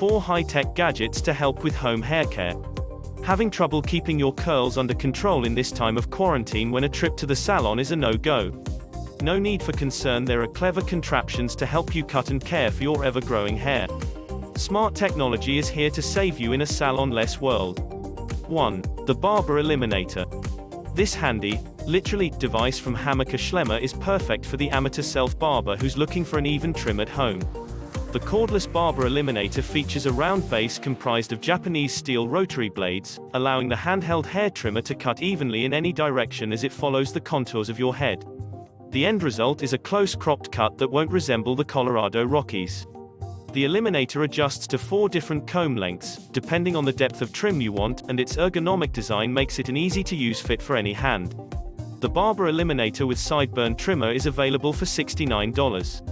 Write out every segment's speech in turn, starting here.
4 high-tech gadgets to help with home hair care. Having trouble keeping your curls under control in this time of quarantine when a trip to the salon is a no-go? No need for concern, there are clever contraptions to help you cut and care for your ever-growing hair. Smart technology is here to save you in a salon-less world. 1. The Barber Eliminator. This handy, literally, device from Hammacher Schlemmer is perfect for the amateur self-barber who's looking for an even trim at home. The cordless Barber Eliminator features a round base comprised of Japanese steel rotary blades, allowing the handheld hair trimmer to cut evenly in any direction as it follows the contours of your head. The end result is a close cropped cut that won't resemble the Colorado Rockies. The Eliminator adjusts to 4 different comb lengths, depending on the depth of trim you want, and its ergonomic design makes it an easy-to-use fit for any hand. The Barber Eliminator with sideburn trimmer is available for $69.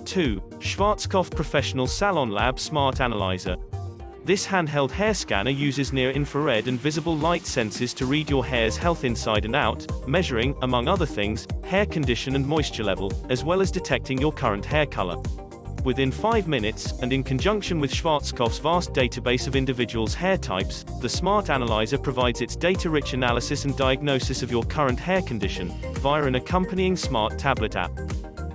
2. Schwarzkoprofessional SalonLab Smart Analyzer. This handheld hair scanner uses near-infrared and visible light sensors to read your hair's health inside and out, measuring, among other things, hair condition and moisture level, as well as detecting your current hair color. Within 5 minutes, and in conjunction with Schwarzkopf's vast database of individuals' hair types, the Smart Analyzer provides its data-rich analysis and diagnosis of your current hair condition, via an accompanying smart tablet app.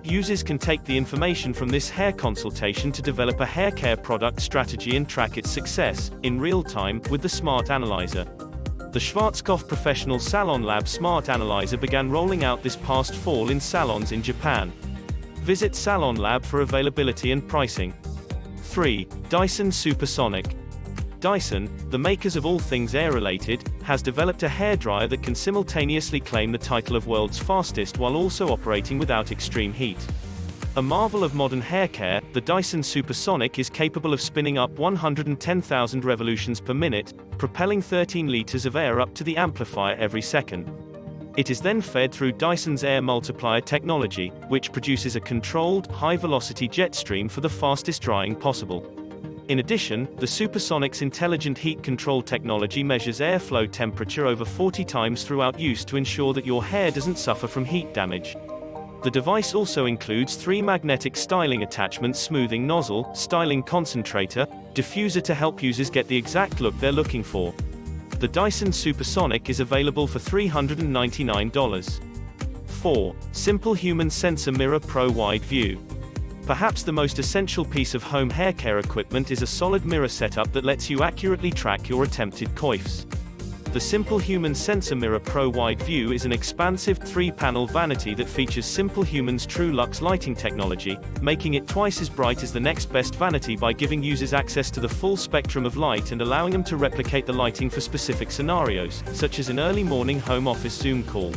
Users can take the information from this hair consultation to develop a hair care product strategy and track its success, in real time, with the Smart Analyzer. The Schwarzkoprofessional SalonLab Smart Analyzer began rolling out this past fall in salons in Japan. Visit SalonLab for availability and pricing. 3. Dyson Supersonic. Dyson, the makers of all things air-related, has developed a hairdryer that can simultaneously claim the title of world's fastest while also operating without extreme heat. A marvel of modern hair care, the Dyson Supersonic is capable of spinning up 110,000 revolutions per minute, propelling 13 liters of air up to the amplifier every second. It is then fed through Dyson's air multiplier technology, which produces a controlled, high-velocity jet stream for the fastest drying possible. In addition, the Supersonic's intelligent heat control technology measures airflow temperature over 40 times throughout use to ensure that your hair doesn't suffer from heat damage. The device also includes 3 magnetic styling attachments: smoothing nozzle, styling concentrator, diffuser to help users get the exact look they're looking for. The Dyson Supersonic is available for $399. 4. Simplehuman Sensor Mirror Pro Wide View. Perhaps the most essential piece of home hair care equipment is a solid mirror setup that lets you accurately track your attempted coifs. The Simplehuman Sensor Mirror Pro Wide View is an expansive 3-panel vanity that features Simplehuman's True Lux lighting technology, making it twice as bright as the next best vanity by giving users access to the full spectrum of light and allowing them to replicate the lighting for specific scenarios, such as an early morning home office Zoom call.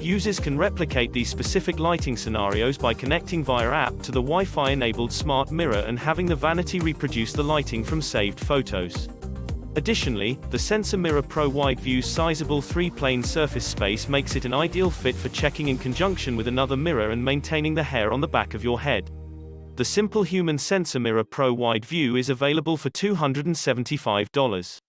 Users can replicate these specific lighting scenarios by connecting via app to the Wi-Fi-enabled smart mirror and having the vanity reproduce the lighting from saved photos. Additionally, the Sensor Mirror Pro Wide View's sizable 3-plane surface space makes it an ideal fit for checking in conjunction with another mirror and maintaining the hair on the back of your head. The Simplehuman Sensor Mirror Pro Wide View is available for $275.